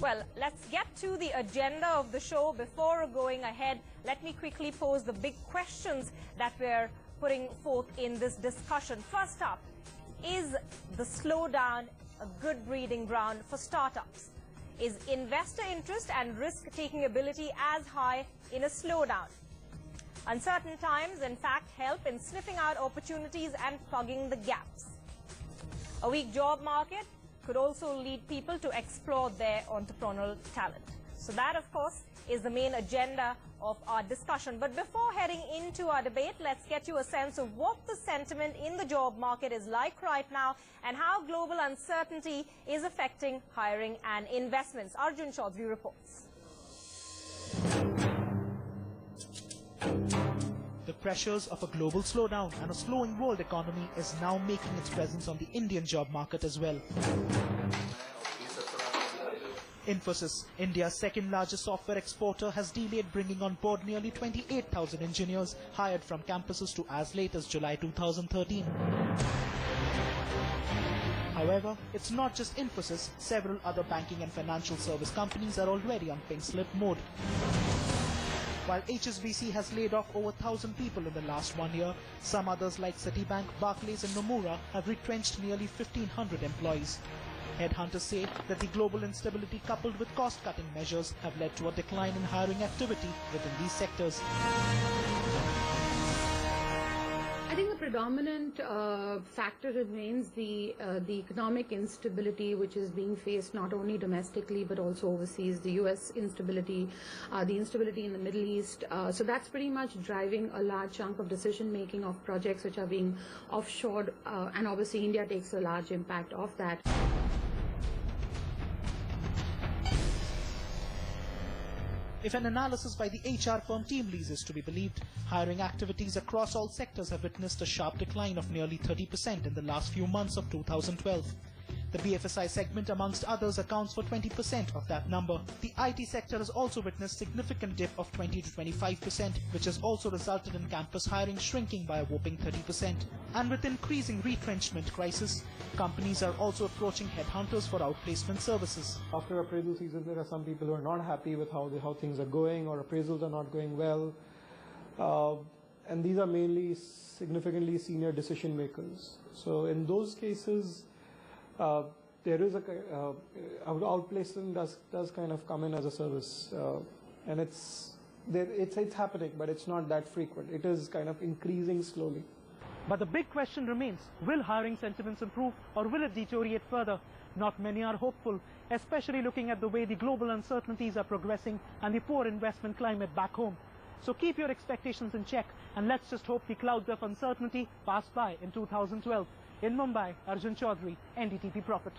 Well, let's get to the agenda of the show. Before going ahead, let me quickly pose the big questions that we're putting forth in this discussion. First up, is the slowdown a good breeding ground for startups? Is investor interest and risk-taking ability as high in a slowdown? Uncertain times, in fact, help in sniffing out opportunities and plugging the gaps. A weak job market could also lead people to explore their entrepreneurial talent. So that, of course, is the main agenda of our discussion. But before heading into our debate, let's get you a sense of what the sentiment in the job market is like right now and how global uncertainty is affecting hiring and investments. Arjun Chaudhary reports. The pressures of a global slowdown and a slowing world economy is now making its presence on the Indian job market as well. Infosys, India's second largest software exporter, has delayed bringing on board nearly 28,000 engineers hired from campuses to as late as July 2013. However, it's not just Infosys. Several other banking and financial service companies are already on pink slip mode. While HSBC has laid off over 1,000 people in the last 1 year, some others like Citibank, Barclays and Nomura have retrenched nearly 1,500 employees. Headhunters say that the global instability coupled with cost-cutting measures have led to a decline in hiring activity within these sectors. I think the predominant factor remains the economic instability which is being faced not only domestically but also overseas, the US instability, the instability in the Middle East. So that's pretty much driving a large chunk of decision making of projects which are being offshored, and obviously India takes a large impact of that. If an analysis by the HR firm TeamLease is to be believed, hiring activities across all sectors have witnessed a sharp decline of nearly 30% in the last few months of 2012. The BFSI segment, amongst others, accounts for 20% of that number. The IT sector has also witnessed significant dip of 20 to 25%, which has also resulted in campus hiring shrinking by a whopping 30%. And with increasing retrenchment crisis, companies are also approaching headhunters for outplacement services. After appraisal season, there are some people who are not happy with how things are going, or appraisals are not going well. And these are mainly significantly senior decision makers. So in those cases, there is outplacement does kind of come in as a service, and it's happening, but it's not that frequent. It is kind of increasing slowly. But the big question remains, will hiring sentiments improve or will it deteriorate further? Not many are hopeful, especially looking at the way the global uncertainties are progressing and the poor investment climate back home. So keep your expectations in check and let's just hope the clouds of uncertainty pass by in 2012. In Mumbai, Arjun Chaudhary, NDTV Profit.